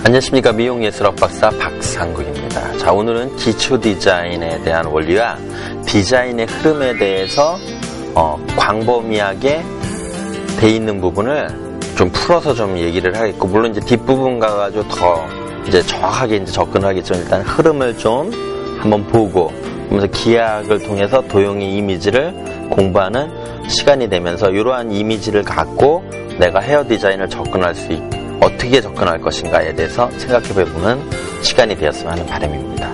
안녕하십니까. 미용예술학 박사 박상국입니다. 자, 오늘은 기초 디자인에 대한 원리와 디자인의 흐름에 대해서 광범위하게 돼 있는 부분을 좀 풀어서 좀 얘기를 하겠고, 물론 이제 뒷부분 가가지고 더 이제 정확하게 이제 접근하겠지만, 일단 흐름을 좀 한번 보고, 그러면서 기하학을 통해서 도형의 이미지를 공부하는 시간이 되면서, 이러한 이미지를 갖고 내가 헤어 디자인을 접근할 수 있고, 어떻게 접근할 것인가에 대해서 생각해보는 시간이 되었으면 하는 바람입니다.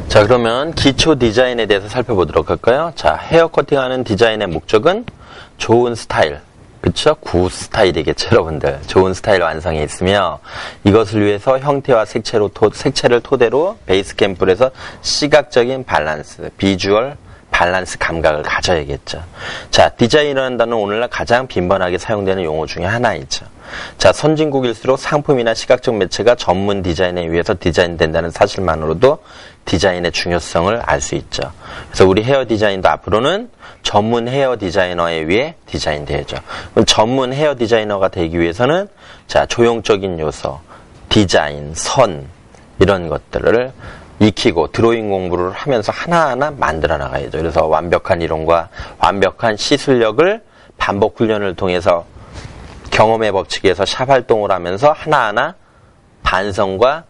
자, 그러면 기초 디자인에 대해서 살펴보도록 할까요? 자, 헤어 커팅하는 디자인의 목적은 좋은 스타일, 그쵸? 구 스타일이겠죠, 여러분들. 좋은 스타일 완성에 있으며, 이것을 위해서 형태와 색채를 토대로 베이스 캠프에서 시각적인 밸런스, 비주얼 밸런스 감각을 가져야겠죠. 자, 디자인이라는 단어는 오늘날 가장 빈번하게 사용되는 용어 중에 하나이죠. 자, 선진국일수록 상품이나 시각적 매체가 전문 디자인에 의해서 디자인된다는 사실만으로도 디자인의 중요성을 알 수 있죠. 그래서 우리 헤어 디자인도 앞으로는 전문 헤어 디자이너에 의해 디자인되죠. 그럼 전문 헤어 디자이너가 되기 위해서는 자, 조형적인 요소, 디자인, 선 이런 것들을 익히고 드로잉 공부를 하면서 하나하나 만들어 나가야죠. 그래서 완벽한 이론과 완벽한 시술력을 반복 훈련을 통해서 경험의 법칙에서 샵 활동을 하면서 하나하나 반성과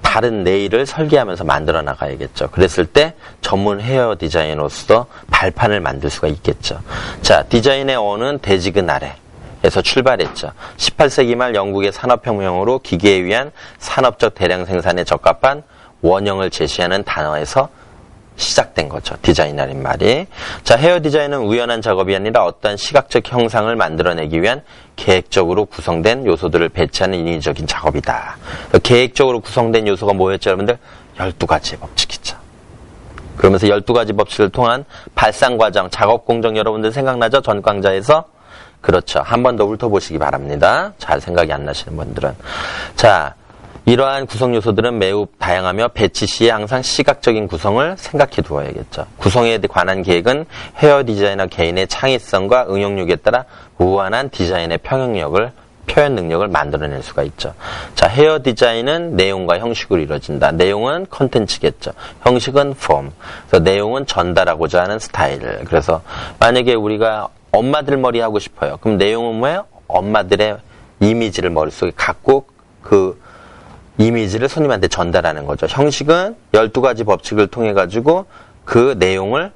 다른 내일을 설계하면서 만들어 나가야겠죠. 그랬을 때 전문 헤어 디자이너로서 발판을 만들 수가 있겠죠. 자, 디자인의 어는 대지근 아래에서 출발했죠. 18세기 말 영국의 산업혁명으로 기계에 의한 산업적 대량 생산에 적합한 원형을 제시하는 단어에서 시작된 거죠. 디자인이라는 말이. 자, 헤어 디자인은 우연한 작업이 아니라 어떠한 시각적 형상을 만들어내기 위한 계획적으로 구성된 요소들을 배치하는 인위적인 작업이다. 계획적으로 구성된 요소가 뭐였죠, 여러분들? 12가지의 법칙이죠. 그러면서 12가지 법칙을 통한 발상 과정, 작업 공정 여러분들 생각나죠? 전 강좌에서? 그렇죠. 한 번 더 훑어보시기 바랍니다. 잘 생각이 안 나시는 분들은. 자, 이러한 구성 요소들은 매우 다양하며 배치 시에 항상 시각적인 구성을 생각해 두어야겠죠. 구성에 관한 계획은 헤어 디자이너 개인의 창의성과 응용력에 따라 무한한 디자인의 표현 능력을 만들어낼 수가 있죠. 자, 헤어 디자인은 내용과 형식으로 이루어진다. 내용은 컨텐츠겠죠. 형식은 폼. 그래서 내용은 전달하고자 하는 스타일. 그래서 만약에 우리가 엄마들 머리 하고 싶어요. 그럼 내용은 뭐예요? 엄마들의 이미지를 머릿속에 갖고 그 이미지를 손님한테 전달하는 거죠. 형식은 12가지 법칙을 통해 가지고 그 내용을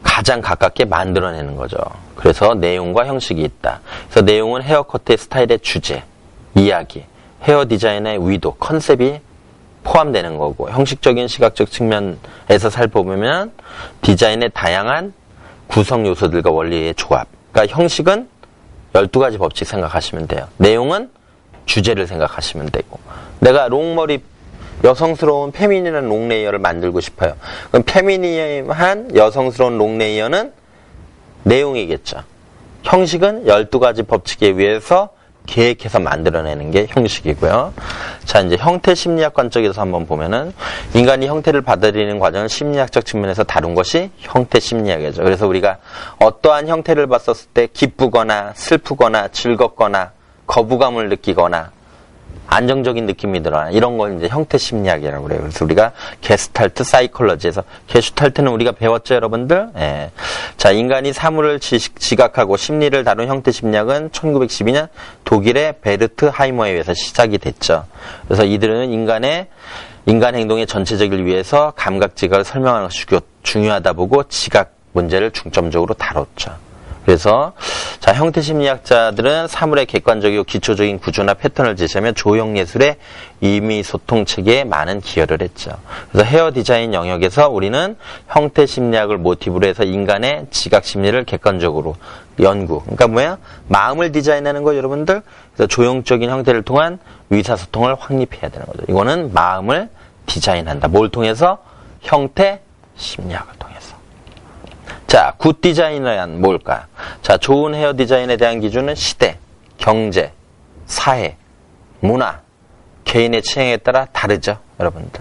가장 가깝게 만들어내는 거죠. 그래서 내용과 형식이 있다. 그래서 내용은 헤어커트의 스타일의 주제, 이야기, 헤어 디자인의 의도, 컨셉이 포함되는 거고, 형식적인 시각적 측면에서 살펴보면 디자인의 다양한 구성 요소들과 원리의 조합. 그러니까 형식은 12가지 법칙 생각하시면 돼요. 내용은 주제를 생각하시면 되고, 내가 롱머리 여성스러운 페미닌한 롱레이어를 만들고 싶어요. 그럼 페미닌한 여성스러운 롱레이어는 내용이겠죠. 형식은 12가지 법칙에 의해서 계획해서 만들어내는 게 형식이고요. 자, 이제 형태 심리학 관점에서 한번 보면은 인간이 형태를 받아들이는 과정을 심리학적 측면에서 다룬 것이 형태 심리학이죠. 그래서 우리가 어떠한 형태를 봤었을 때 기쁘거나 슬프거나 즐겁거나 거부감을 느끼거나 안정적인 느낌이 들어나 이런 걸 이제 형태 심리학이라고 그래요. 그래서 우리가 게스탈트 사이콜러지에서, 게슈탈트는 우리가 배웠죠, 여러분들? 예. 자, 인간이 사물을 지각하고 심리를 다룬 형태 심리학은 1912년 독일의 베르트 하이머에 의해서 시작이 됐죠. 그래서 이들은 인간 행동의 전체적을 위해서 감각 지각을 설명하는 것이 중요하다 보고 지각 문제를 중점적으로 다뤘죠. 그래서 자, 형태 심리학자들은 사물의 객관적이고 기초적인 구조나 패턴을 제시하며 조형예술의 의미소통 체계에 많은 기여를 했죠. 그래서 헤어 디자인 영역에서 우리는 형태 심리학을 모티브로 해서 인간의 지각 심리를 객관적으로 연구. 그러니까 뭐야? 마음을 디자인하는 거 여러분들. 그래서 조형적인 형태를 통한 의사소통을 확립해야 되는 거죠. 이거는 마음을 디자인한다. 뭘 통해서? 형태 심리학을 통해서. 자, 굿 디자인이란 뭘까? 자, 좋은 헤어 디자인에 대한 기준은 시대, 경제, 사회, 문화, 개인의 취향에 따라 다르죠, 여러분들.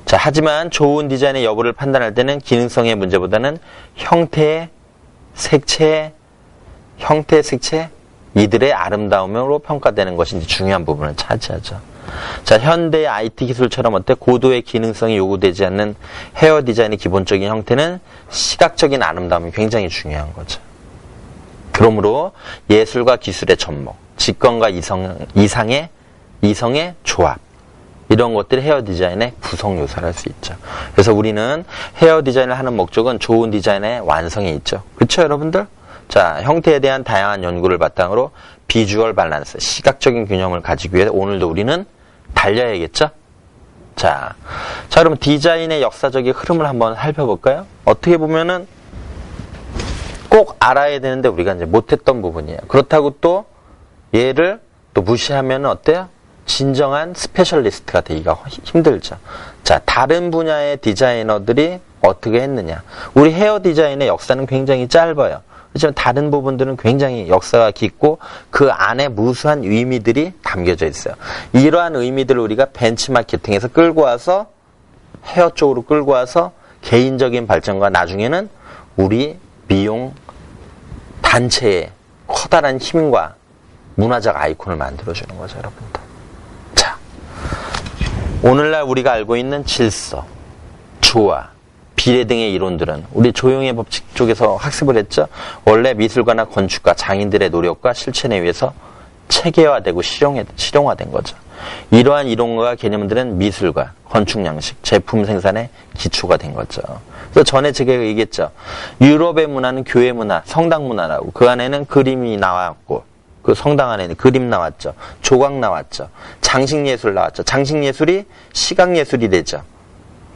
자, 하지만 좋은 디자인의 여부를 판단할 때는 기능성의 문제보다는 형태, 색채, 이들의 아름다움으로 평가되는 것이 이제 중요한 부분을 차지하죠. 자, 현대의 IT 기술처럼 어때? 고도의 기능성이 요구되지 않는 헤어 디자인의 기본적인 형태는 시각적인 아름다움이 굉장히 중요한 거죠. 그러므로 예술과 기술의 접목, 직관과 이성의 조합, 이런 것들이 헤어 디자인의 구성 요소를 할 수 있죠. 그래서 우리는 헤어 디자인을 하는 목적은 좋은 디자인의 완성에 있죠. 그렇죠, 여러분들? 자, 형태에 대한 다양한 연구를 바탕으로 비주얼 밸런스, 시각적인 균형을 가지기 위해 오늘도 우리는 달려야겠죠? 자, 그럼 디자인의 역사적인 흐름을 한번 살펴볼까요? 어떻게 보면은 꼭 알아야 되는데 우리가 이제 못했던 부분이에요. 그렇다고 또 얘를 또 무시하면 어때요? 진정한 스페셜리스트가 되기가 힘들죠. 자, 다른 분야의 디자이너들이 어떻게 했느냐. 우리 헤어 디자인의 역사는 굉장히 짧아요. 하지만 다른 부분들은 굉장히 역사가 깊고 그 안에 무수한 의미들이 담겨져 있어요. 이러한 의미들을 우리가 벤치마케팅에서 끌고 와서 헤어 쪽으로 끌고 와서 개인적인 발전과 나중에는 우리 미용 단체의 커다란 힘과 문화적 아이콘을 만들어주는 거죠, 여러분들. 자, 오늘날 우리가 알고 있는 질서, 조화, 비례 등의 이론들은 우리 조용의 법칙 쪽에서 학습을 했죠. 원래 미술가나 건축가, 장인들의 노력과 실천에 의해서 체계화되고 실용화된 거죠. 이러한 이론과 개념들은 미술과 건축 양식, 제품 생산의 기초가 된 거죠. 그래서 전에 제가 얘기했죠. 유럽의 문화는 교회 문화, 성당 문화라고. 그 안에는 그림이 나왔고, 그 성당 안에는 그림 나왔죠. 조각 나왔죠. 장식 예술 나왔죠. 장식 예술이 시각 예술이 되죠.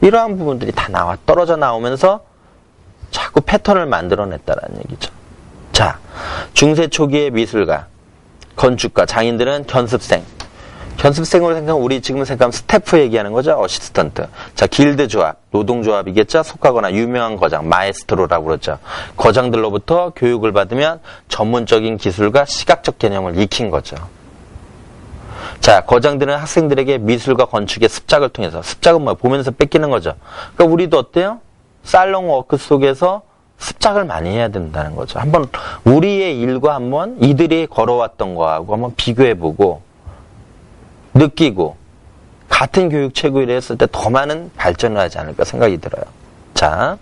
이러한 부분들이 다 떨어져 나오면서 자꾸 패턴을 만들어냈다라는 얘기죠. 자, 중세 초기의 미술가, 건축가, 장인들은 견습생으로 생각하면 우리 지금 생각하면 스태프 얘기하는 거죠. 어시스턴트. 자, 길드 조합, 노동조합이겠죠. 속하거나 유명한 거장, 마에스트로라고 그러죠. 거장들로부터 교육을 받으면 전문적인 기술과 시각적 개념을 익힌 거죠. 자, 거장들은 학생들에게 미술과 건축의 습작을 통해서, 습작은 뭐야? 보면서 뺏기는 거죠. 그러니까 우리도 어때요? 살롱 워크 속에서 습작을 많이 해야 된다는 거죠. 한번 우리의 일과 한번 이들이 걸어왔던 거하고 한번 비교해보고 느끼고 같은 교육 체계를 했을 때 더 많은 발전을 하지 않을까 생각이 들어요. 자,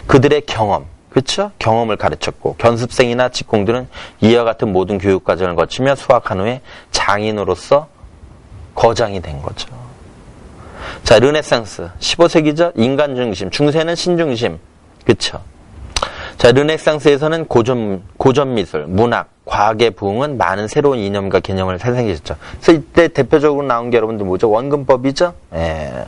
그들의 경험, 그렇죠? 경험을 가르쳤고 견습생이나 직공들은 이와 같은 모든 교육 과정을 거치며 수학한 후에 장인으로서 거장이 된 거죠. 자, 르네상스 15세기죠. 인간 중심, 중세는 신중심, 그렇죠? 자, 르네상스에서는 고전 미술, 문학, 과학의 부흥은 많은 새로운 이념과 개념을 탄생시켰죠. 그래서 이때 대표적으로 나온 게 여러분들 뭐죠? 원근법이죠? 예.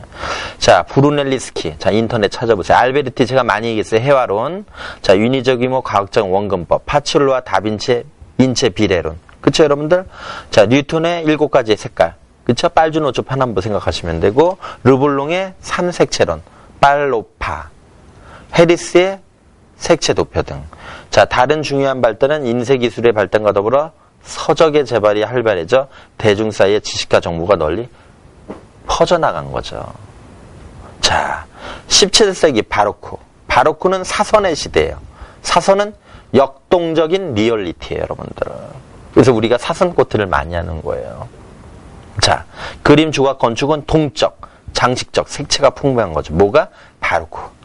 자, 브루넬리스키. 자, 인터넷 찾아보세요. 알베르티 제가 많이 얘기했어요. 해화론. 자, 윤희적 이모 과학적 원근법. 파출로와 다빈치의 인체 비례론. 그쵸, 여러분들? 자, 뉴턴의 7가지의 색깔. 그쵸? 빨주노초 파남보 생각하시면 되고, 르블롱의 삼색채론. 빨로파. 해리스의 색채 도표 등. 자, 다른 중요한 발달은 인쇄기술의 발달과 더불어 서적의 재발이 활발해져 대중 사이에 지식과 정보가 널리 퍼져나간 거죠. 자, 17세기 바로크. 바로크는 사선의 시대예요. 사선은 역동적인 리얼리티예요, 여러분들. 그래서 우리가 사선 코트를 많이 하는 거예요. 자, 그림, 조각, 건축은 동적, 장식적, 색채가 풍부한 거죠. 뭐가? 바로크.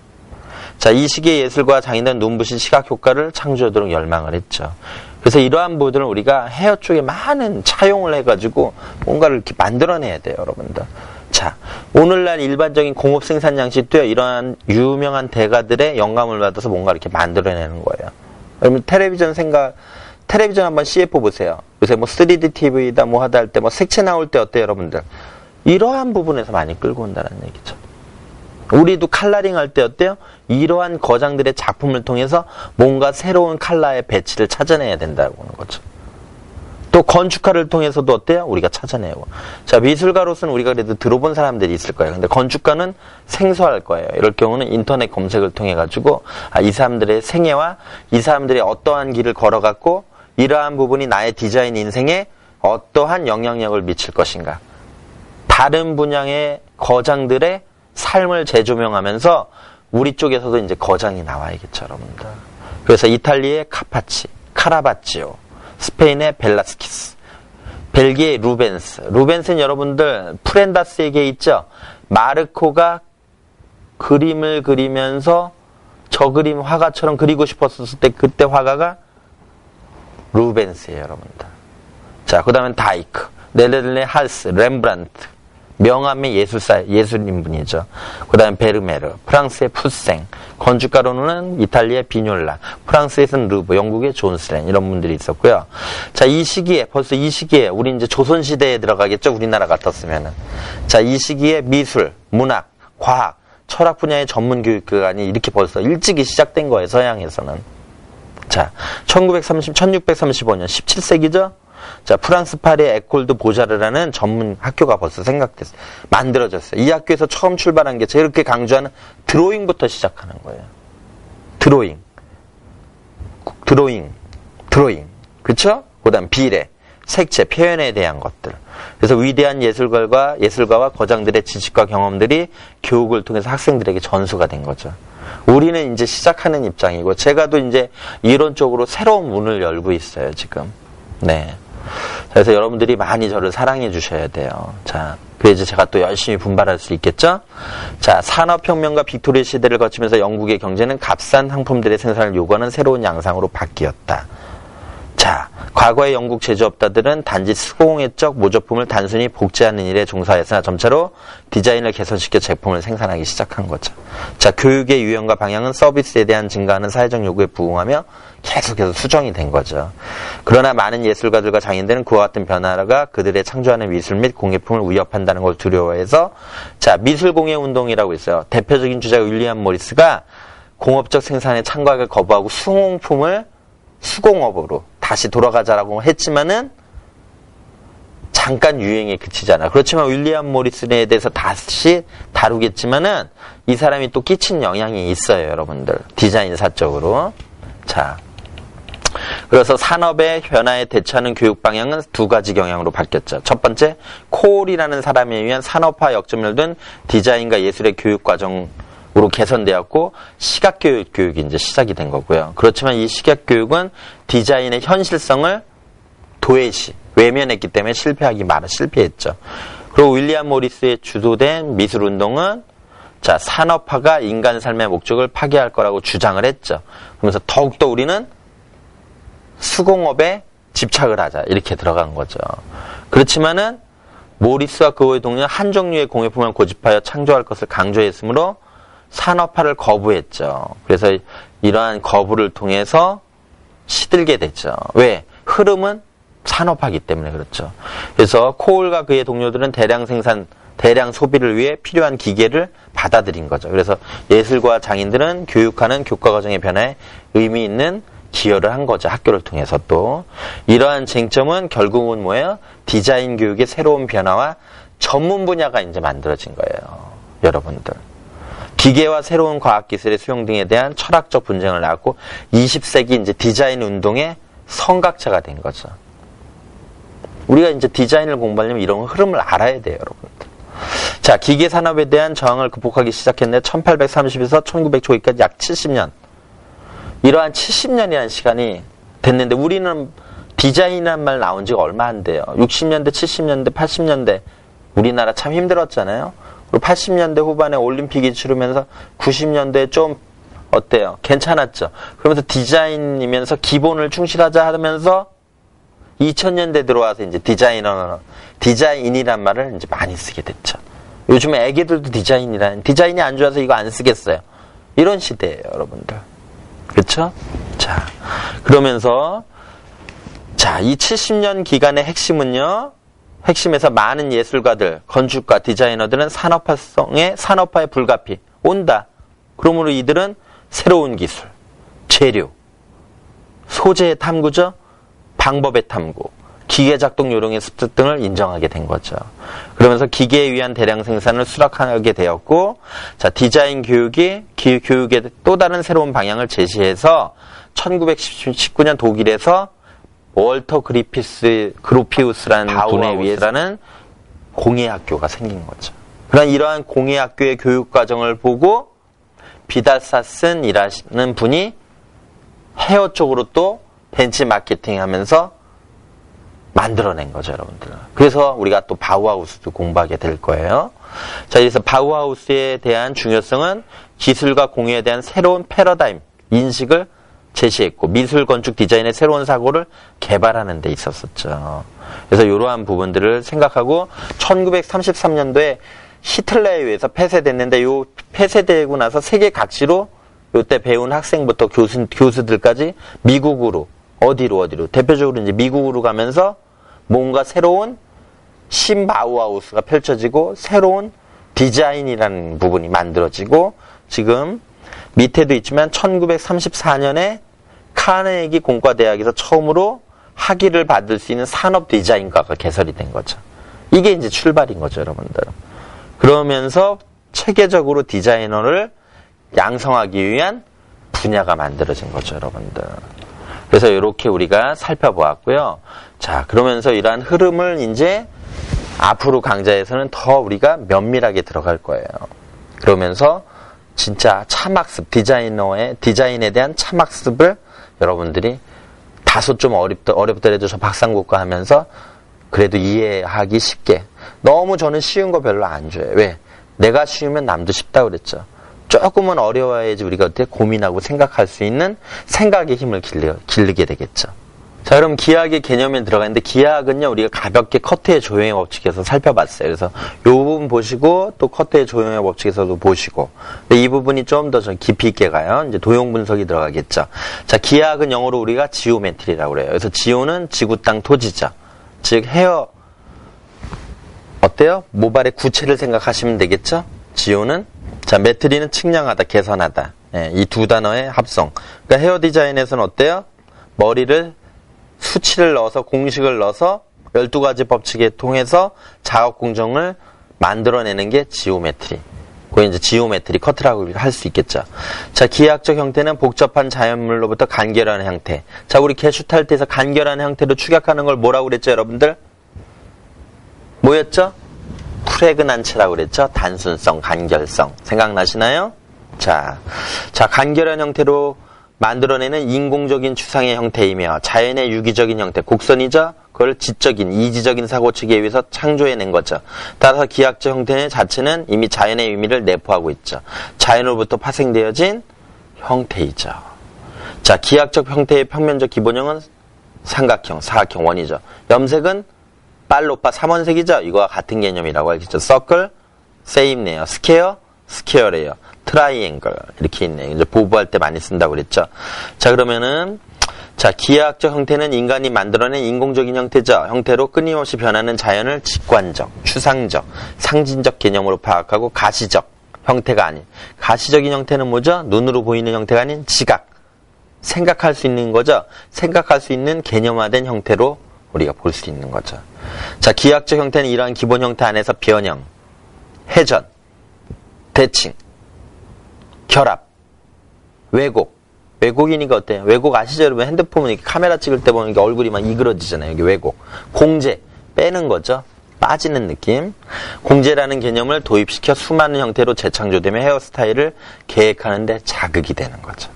자, 이 시기의 예술과 장인들은 눈부신 시각 효과를 창조하도록 열망을 했죠. 그래서 이러한 부분들은 우리가 헤어 쪽에 많은 차용을 해가지고 뭔가를 이렇게 만들어내야 돼요, 여러분들. 자, 오늘날 일반적인 공업 생산 양식도요, 이러한 유명한 대가들의 영감을 받아서 뭔가 이렇게 만들어내는 거예요. 여러분, 텔레비전 한번 CF 보세요. 요새 뭐 3D TV다 뭐 하다 할 때 뭐 색채 나올 때 어때요, 여러분들? 이러한 부분에서 많이 끌고 온다는 얘기죠. 우리도 컬러링 할 때 어때요? 이러한 거장들의 작품을 통해서 뭔가 새로운 컬러의 배치를 찾아내야 된다고 하는 거죠. 또 건축가를 통해서도 어때요? 우리가 찾아내고. 자, 미술가로서는 우리가 그래도 들어본 사람들이 있을 거예요. 근데 건축가는 생소할 거예요. 이럴 경우는 인터넷 검색을 통해 가지고 이 사람들의 생애와 이 사람들이 어떠한 길을 걸어갔고 이러한 부분이 나의 디자인 인생에 어떠한 영향력을 미칠 것인가. 다른 분야의 거장들의 삶을 재조명하면서 우리 쪽에서도 이제 거장이 나와야겠죠, 여러분들. 그래서 이탈리아의 카라바치오, 스페인의 벨라스키스, 벨기에의 루벤스. 루벤스는 여러분들 프렌다스에게 있죠. 마르코가 그림을 그리면서 저 그림 화가처럼 그리고 싶었을 때 그때 화가가 루벤스예요, 여러분들. 자, 그 다음에 다이크, 네덜란드의 할스, 렘브란트, 명함의 예술인분이죠. 그 다음에 베르메르, 프랑스의 푸생, 건축가로는 이탈리아의 비뇰라, 프랑스에서는 르브, 영국의 존스렌, 이런 분들이 있었고요. 자, 벌써 이 시기에, 우리 이제 조선시대에 들어가겠죠? 우리나라 같았으면은. 자, 이 시기에 미술, 문학, 과학, 철학 분야의 전문 교육기관이 이렇게 벌써 일찍이 시작된 거예요, 서양에서는. 자, 1635년, 17세기죠? 자, 프랑스 파리의 에콜드 보자르라는 전문 학교가 벌써 만들어졌어요. 이 학교에서 처음 출발한 게 제가 이렇게 강조하는 드로잉부터 시작하는 거예요. 드로잉. 그쵸? 그 다음 비례, 색채, 표현에 대한 것들. 그래서 위대한 예술가와 거장들의 지식과 경험들이 교육을 통해서 학생들에게 전수가 된 거죠. 우리는 이제 시작하는 입장이고, 제가 또 이제 이론적으로 새로운 문을 열고 있어요, 지금. 네. 그래서 여러분들이 많이 저를 사랑해 주셔야 돼요. 자, 그래야지 제가 또 열심히 분발할 수 있겠죠? 자, 산업혁명과 빅토리아 시대를 거치면서 영국의 경제는 값싼 상품들의 생산을 요구하는 새로운 양상으로 바뀌었다. 자, 과거의 영국 제조업자들은 단지 수공예적 모조품을 단순히 복제하는 일에 종사했으나 점차로 디자인을 개선시켜 제품을 생산하기 시작한 거죠. 자, 교육의 유형과 방향은 서비스에 대한 증가하는 사회적 요구에 부응하며 계속해서 수정이 된 거죠. 그러나 많은 예술가들과 장인들은 그와 같은 변화가 그들의 창조하는 미술 및 공예품을 위협한다는 걸 두려워해서, 자, 미술공예운동이라고 있어요. 대표적인 주자가 윌리엄 모리스가 공업적 생산에 참가를 거부하고 수공품을 수공업으로 다시 돌아가자라고 했지만은 잠깐 유행에 그치잖아. 그렇지만 윌리엄 모리슨에 대해서 다시 다루겠지만은 이 사람이 또 끼친 영향이 있어요, 여러분들. 디자인사적으로. 자, 그래서 산업의 변화에 대처하는 교육 방향은 두 가지 경향으로 바뀌었죠. 첫 번째, 코올이라는 사람에 의한 산업화 역점을 둔 디자인과 예술의 교육 과정 으로 개선되었고, 시각교육이 이제 시작이 된 거고요. 그렇지만 이 시각교육은 디자인의 현실성을 외면했기 때문에 실패했죠. 그리고 윌리엄 모리스의 주도된 미술운동은, 자, 산업화가 인간 삶의 목적을 파괴할 거라고 주장을 했죠. 그러면서 더욱더 우리는 수공업에 집착을 하자, 이렇게 들어간 거죠. 그렇지만은 모리스와 그의 동료는 한 종류의 공예품을 고집하여 창조할 것을 강조했으므로 산업화를 거부했죠. 그래서 이러한 거부를 통해서 시들게 됐죠. 왜? 흐름은 산업화이기 때문에 그렇죠. 그래서 코올과 그의 동료들은 대량 소비를 위해 필요한 기계를 받아들인 거죠. 그래서 예술가 장인들은 교육하는 교과과정의 변화에 의미 있는 기여를 한 거죠. 학교를 통해서 또. 이러한 쟁점은 결국은 뭐예요? 디자인 교육의 새로운 변화와 전문 분야가 이제 만들어진 거예요. 여러분들. 기계와 새로운 과학기술의 수용 등에 대한 철학적 분쟁을 낳았고 20세기 이제 디자인 운동의 성각자가 된 거죠. 우리가 이제 디자인을 공부하려면 이런 흐름을 알아야 돼요, 여러분들. 자, 기계 산업에 대한 저항을 극복하기 시작했는데 1830에서 1900 초기까지 약 70년. 이러한 70년이라는 시간이 됐는데 우리는 디자인이라는 말 나온 지가 얼마 안 돼요. 60년대, 70년대, 80년대 우리나라 참 힘들었잖아요. 그리고 80년대 후반에 올림픽이 치르면서 90년대에 좀 어때요? 괜찮았죠. 그러면서 디자인이면서 기본을 충실하자 하면서 2000년대 들어와서 이제 디자인이란 말을 이제 많이 쓰게 됐죠. 요즘에 애기들도 디자인이 안 좋아서 이거 안 쓰겠어요. 이런 시대예요, 여러분들. 그렇죠? 자, 그러면서 자, 이 70년 기간의 핵심에서 많은 예술가들, 건축가, 디자이너들은 산업화에 불가피 온다. 그러므로 이들은 새로운 기술, 재료, 소재의 탐구죠, 방법의 탐구, 기계 작동 요령의 습득 등을 인정하게 된 거죠. 그러면서 기계에 의한 대량 생산을 수락하게 되었고, 자, 디자인 교육의 또 다른 새로운 방향을 제시해서 1919년 독일에서 월터 그로피우스라는 분에 의해서라는 공예학교가 생긴 거죠. 그런 이러한 공예학교의 교육과정을 보고 비달사슨이라는 분이 헤어 쪽으로 또 벤치마케팅 하면서 만들어낸 거죠, 여러분들. 그래서 우리가 또 바우하우스도 공부하게 될 거예요. 자, 그래서 바우하우스에 대한 중요성은 기술과 공예에 대한 새로운 패러다임, 인식을 제시했고, 미술, 건축, 디자인의 새로운 사고를 개발하는 데 있었었죠. 그래서 이러한 부분들을 생각하고 1933년도에 히틀러에 의해서 폐쇄됐는데, 요 폐쇄되고 나서 세계 각지로 요때 배운 학생부터 교수들까지 미국으로 어디로 대표적으로 이제 미국으로 가면서 뭔가 새로운 신바우하우스가 펼쳐지고 새로운 디자인이라는 부분이 만들어지고, 지금 밑에도 있지만 1934년에 카네기 공과대학에서 처음으로 학위를 받을 수 있는 산업 디자인과가 개설이 된 거죠. 이게 이제 출발인 거죠, 여러분들. 그러면서 체계적으로 디자이너를 양성하기 위한 분야가 만들어진 거죠, 여러분들. 그래서 이렇게 우리가 살펴보았고요. 자, 그러면서 이러한 흐름을 이제 앞으로 강좌에서는 더 우리가 면밀하게 들어갈 거예요. 그러면서 진짜 참학습, 디자인에 대한 참학습을 여러분들이 다소 좀 어렵더라도 저 박상국과 하면서 그래도 이해하기 쉽게. 너무 저는 쉬운 거 별로 안 줘요. 왜? 내가 쉬우면 남도 쉽다고 그랬죠. 조금은 어려워야지 우리가 어떻게 고민하고 생각할 수 있는 생각의 힘을 기르게 되겠죠. 자, 그럼 기하학의 개념에 들어가는데, 기하학은요, 우리가 가볍게 커트의 조형의 법칙에서 살펴봤어요. 그래서 이 부분 보시고, 또 커트의 조형의 법칙에서도 보시고, 근데 이 부분이 좀 더 깊이 있게 가요. 이제 도형 분석이 들어가겠죠. 자, 기하학은 영어로 우리가 지오메트리라고 그래요. 그래서 지오는 지구, 땅, 토지죠. 즉, 어때요? 모발의 구체를 생각하시면 되겠죠? 지오는, 자, 메트리는 측량하다, 계산하다. 예, 이 두 단어의 합성. 그러니까 헤어 디자인에서는 어때요? 머리를 수치를 넣어서, 공식을 넣어서 12가지 법칙에 통해서 작업 공정을 만들어내는 게 지오메트리. 그게 이제 지오메트리 커트라고 할 수 있겠죠. 자, 기하학적 형태는 복잡한 자연물로부터 간결한 형태. 자, 우리 게슈탈트에서 간결한 형태로 축약하는 걸 뭐라고 그랬죠, 여러분들? 뭐였죠? 프레그난츠라고 그랬죠? 단순성, 간결성. 생각나시나요? 자, 간결한 형태로 만들어내는 인공적인 추상의 형태이며 자연의 유기적인 형태, 곡선이죠? 그걸 지적인, 이지적인 사고치기에 의해서 창조해낸 거죠. 따라서 기하학적 형태 자체는 이미 자연의 의미를 내포하고 있죠. 자연으로부터 파생되어진 형태이죠. 자, 기하학적 형태의 평면적 기본형은 삼각형, 사각형, 원이죠. 염색은 빨로빠 3원색이죠. 이거와 같은 개념이라고 알겠죠. 서클, 세임네요. 스퀘어, 스퀘어래요. 트라이앵글 이렇게 있네요. 이제 보부할 때 많이 쓴다고 그랬죠. 자, 그러면은 자, 기하학적 형태는 인간이 만들어낸 인공적인 형태죠. 형태로 끊임없이 변하는 자연을 직관적, 추상적, 상징적 개념으로 파악하고 가시적 형태가 아닌, 가시적인 형태는 뭐죠? 눈으로 보이는 형태가 아닌 지각, 생각할 수 있는 거죠. 생각할 수 있는 개념화된 형태로 우리가 볼 수 있는 거죠. 자, 기하학적 형태는 이러한 기본 형태 안에서 변형, 회전, 대칭, 결합, 왜곡. 왜곡이니까 어때요? 왜곡 아시죠, 여러분? 핸드폰 이렇게 카메라 찍을 때 보면 이게 얼굴이 막 이그러지잖아요. 여기 왜곡. 공제, 빼는 거죠. 빠지는 느낌. 공제라는 개념을 도입시켜 수많은 형태로 재창조되며 헤어스타일을 계획하는데 자극이 되는 거죠.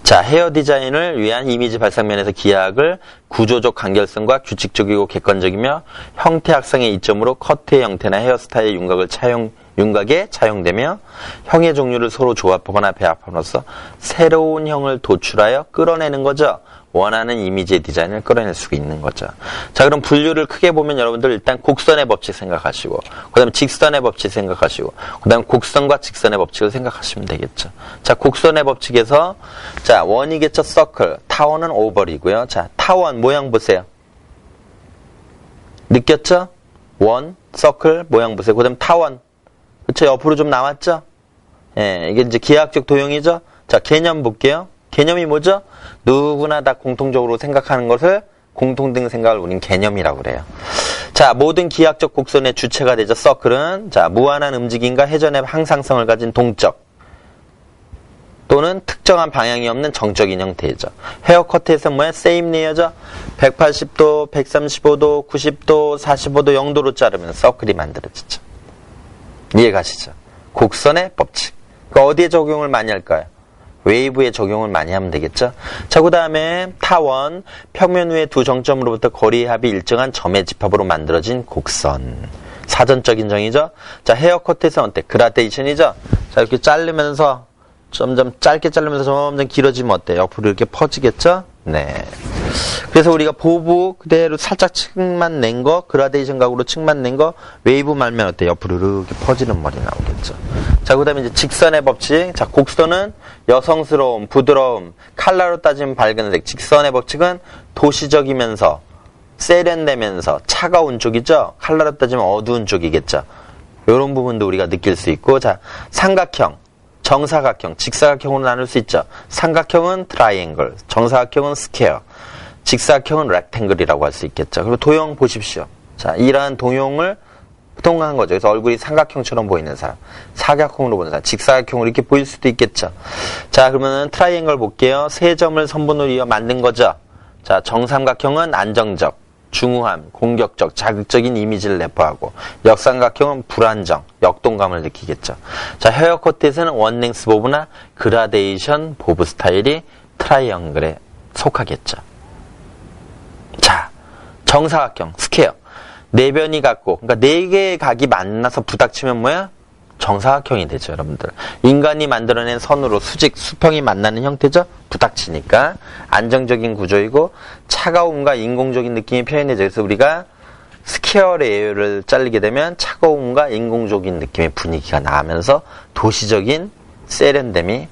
자, 헤어 디자인을 위한 이미지 발상면에서 기하학을 구조적 간결성과 규칙적이고 객관적이며 형태학상의 이점으로 커트의 형태나 헤어스타일의 윤곽에 차용되며 형의 종류를 서로 조합하거나 배합함으로써 새로운 형을 도출하여 끌어내는 거죠. 원하는 이미지의 디자인을 끌어낼 수가 있는 거죠. 자, 그럼 분류를 크게 보면 여러분들 일단 곡선의 법칙 생각하시고, 그 다음에 직선의 법칙 생각하시고, 그 다음에 곡선과 직선의 법칙을 생각하시면 되겠죠. 자, 곡선의 법칙에서, 자, 원이겠죠, 서클. 타원은 오벌이고요. 자, 타원 모양 보세요. 느꼈죠? 원, 서클, 모양 보세요. 그 다음에 타원. 그쵸, 옆으로 좀 나왔죠? 예, 이게 이제 기하학적 도형이죠? 자, 개념 볼게요. 개념이 뭐죠? 누구나 다 공통적으로 생각하는 것을 공통된 생각을 우린 개념이라고 그래요. 자, 모든 기하학적 곡선의 주체가 되죠. 서클은 자, 무한한 움직임과 회전의 항상성을 가진 동적 또는 특정한 방향이 없는 정적인 형태이죠. 헤어커트에서 뭐야? 세임 레이어죠. 180도, 135도, 90도, 45도, 0도로 자르면 서클이 만들어지죠. 이해가시죠? 곡선의 법칙. 그러니까 어디에 적용을 많이 할까요? 웨이브에 적용을 많이 하면 되겠죠. 자, 그 다음에 타원, 평면 위의 두 정점으로부터 거리의 합이 일정한 점의 집합으로 만들어진 곡선. 사전적인 정의죠. 자, 헤어커트에서는 어때? 그라데이션이죠. 자, 이렇게 자르면서 점점 짧게 자르면서 점점 길어지면 어때? 옆으로 이렇게 퍼지겠죠? 네. 그래서 우리가 보부 그대로 살짝 층만 낸 거, 그라데이션 각으로 층만 낸 거, 웨이브 말면 어때? 옆으로 이렇게 퍼지는 머리 나오겠죠. 자, 그 다음에 이제 직선의 법칙. 자, 곡선은 여성스러움, 부드러움, 칼라로 따지면 밝은색. 직선의 법칙은 도시적이면서, 세련되면서, 차가운 쪽이죠? 칼라로 따지면 어두운 쪽이겠죠. 이런 부분도 우리가 느낄 수 있고, 자, 삼각형. 정사각형, 직사각형으로 나눌 수 있죠. 삼각형은 트라이앵글, 정사각형은 스퀘어, 직사각형은 렉탱글이라고 할 수 있겠죠. 그리고 도형 보십시오. 자, 이러한 도형을 통한 거죠. 그래서 얼굴이 삼각형처럼 보이는 사람, 사각형으로 보는 사람, 직사각형으로 이렇게 보일 수도 있겠죠. 자, 그러면은 트라이앵글 볼게요. 세 점을 선분으로 이어 만든 거죠. 자, 정삼각형은 안정적, 중후함, 공격적, 자극적인 이미지를 내포하고, 역삼각형은 불안정, 역동감을 느끼겠죠. 자, 헤어커트에서는 원랭스 보브나 그라데이션 보브 스타일이 트라이앵글에 속하겠죠. 자, 정사각형, 스퀘어. 네 변이 같고, 그러니까 네 개의 각이 만나서 부닥치면 뭐야? 정사각형이 되죠, 여러분들. 인간이 만들어낸 선으로 수직, 수평이 만나는 형태죠? 부닥치니까. 안정적인 구조이고, 차가움과 인공적인 느낌이 표현되죠. 그래서 우리가 스퀘어 레이어를 자르게 되면 차가움과 인공적인 느낌의 분위기가 나면서 도시적인 세련됨이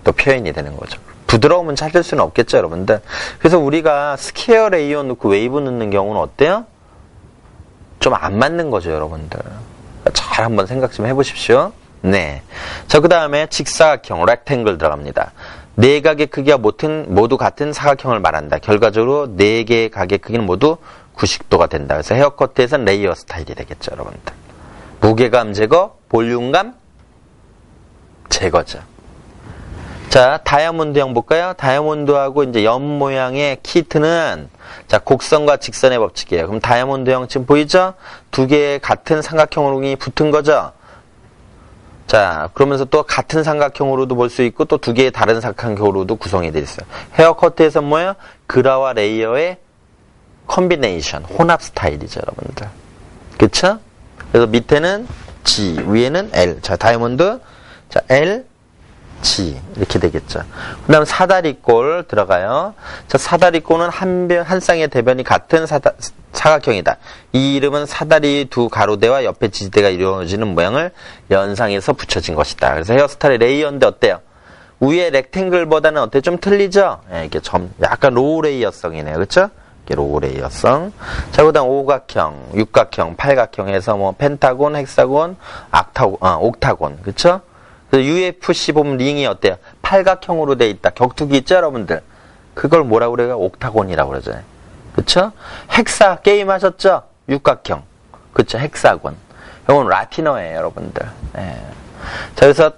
또 표현이 되는 거죠. 부드러움은 찾을 수는 없겠죠, 여러분들. 그래서 우리가 스퀘어 레이어 넣고 웨이브 넣는 경우는 어때요? 좀 안 맞는 거죠, 여러분들. 잘 한번 생각 좀 해보십시오. 네. 자, 그 다음에 직사각형, 렉탱글 들어갑니다. 네 각의 크기가 모두 같은 사각형을 말한다. 결과적으로 네 개의 각의 크기는 모두 90도가 된다. 그래서 헤어커트에서는 레이어 스타일이 되겠죠, 여러분들. 무게감 제거, 볼륨감 제거죠. 자, 다이아몬드형 볼까요? 다이아몬드하고 이제 연 모양의 키트는 자, 곡선과 직선의 법칙이에요. 그럼 다이아몬드형 지금 보이죠? 두 개의 같은 삼각형으로 붙은 거죠? 자, 그러면서 또 같은 삼각형으로도 볼 수 있고 또 두 개의 다른 삼각형으로도 구성이 되어 있어요. 헤어커트에서 뭐예요? 그라와 레이어의 컨비네이션, 혼합 스타일이죠, 여러분들. 그쵸? 그래서 밑에는 G, 위에는 L. 자, 다이아몬드. 자, L, G. 이렇게 되겠죠. 그 다음 사다리꼴 들어가요. 자, 사다리꼴은 한 쌍의 대변이 같은 사각형이다. 이 이름은 사다리 두 가로대와 옆에 지지대가 이루어지는 모양을 연상해서 붙여진 것이다. 그래서 헤어스타일의 레이어인데 어때요? 위에 렉탱글보다는 어때요? 좀 틀리죠? 네, 이게 약간 로우 레이어성이네요. 그쵸? 이게 로우 레이어성. 자, 그 다음 오각형, 육각형, 팔각형 해서 뭐 펜타곤, 헥사곤, 옥타곤. 그쵸? UFC 보면 링이 어때요? 팔각형으로 돼 있다. 격투기 있죠, 여러분들? 그걸 뭐라고 그래요? 옥타곤이라고 그러잖아요. 그쵸? 헥사, 게임 하셨죠? 육각형. 그쵸? 헥사곤. 이건 라틴어예요, 여러분들. 네. 자, 그래서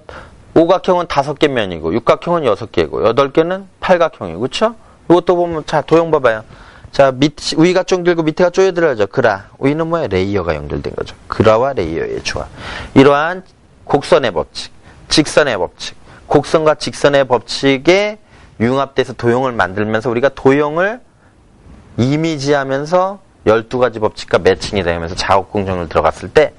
오각형은 5개 면이고, 육각형은 6개고, 8개는 팔각형이고, 그쵸? 이것도 보면, 자, 도형 봐봐요. 자, 위가 쫑들고 밑에가 쪼여들어야죠. 그라. 위는 뭐예요? 레이어가 연결된 거죠. 그라와 레이어의 조합. 이러한 곡선의 법칙. 직선의 법칙. 곡선과 직선의 법칙에 융합돼서 도형을 만들면서 우리가 도형을 이미지하면서 12가지 법칙과 매칭이 되면서 작업 공정을 들어갔을 때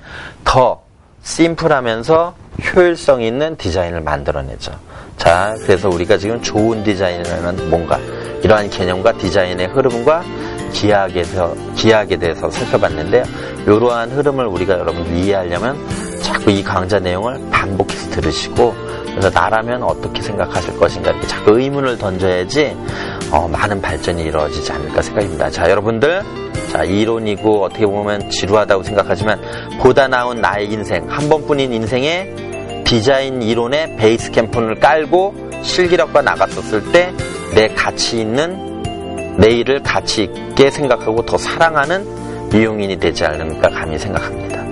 더 심플하면서 효율성 있는 디자인을 만들어내죠. 자, 그래서 우리가 지금 좋은 디자인이라는 뭔가 이러한 개념과 디자인의 흐름과 기하학에 대해서 살펴봤는데요. 이러한 흐름을 우리가 여러분들 이해하려면 자꾸 이 강좌 내용을 반복해서 들으시고 그래서 나라면 어떻게 생각하실 것인가 이렇게 자꾸 의문을 던져야지 많은 발전이 이루어지지 않을까 생각입니다. 자, 여러분들, 자, 이론이고 어떻게 보면 지루하다고 생각하지만 보다 나은 나의 인생, 한 번뿐인 인생에 디자인 이론의 베이스 캠프를 깔고 실기력과 나갔었을 때 내 가치 있는 내일을 가치 있게 생각하고 더 사랑하는 미용인이 되지 않을까 감히 생각합니다.